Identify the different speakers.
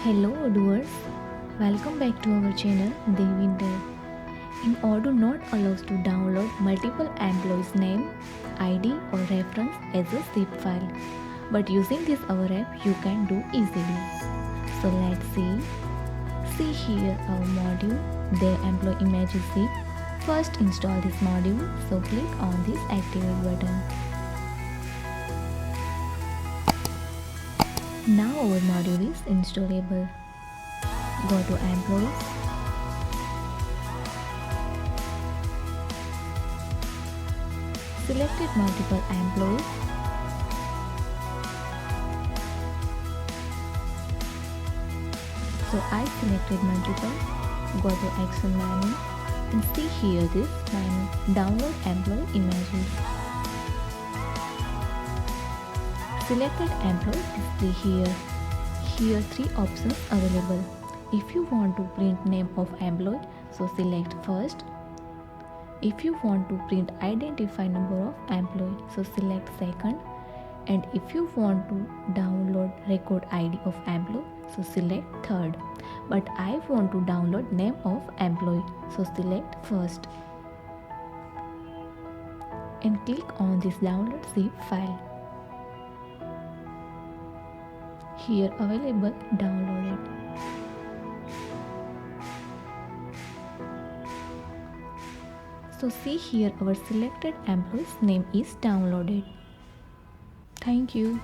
Speaker 1: Hello Odooers, welcome back to our channel Devintelle. In Odoo not allows to download multiple employees' name, ID or reference as a zip file. But using this our app you can do easily. So let's see. See here our module, their employee image is zip. First install this module, so click on this activate button. Now our module is installable. Go to Employees, selected multiple employees, so I selected multiple. Go to Action menu and see here this menu, download employee images. Selected employee display here. Here three options available. If you want to print name of employee, so select first. If you want to print identify number of employee, so select second. And if you want to download record ID of employee, so select third. But I want to download name of employee, so select first. And click on this download zip file. Here available downloaded. So see here our selected employee's name is downloaded. Thank you.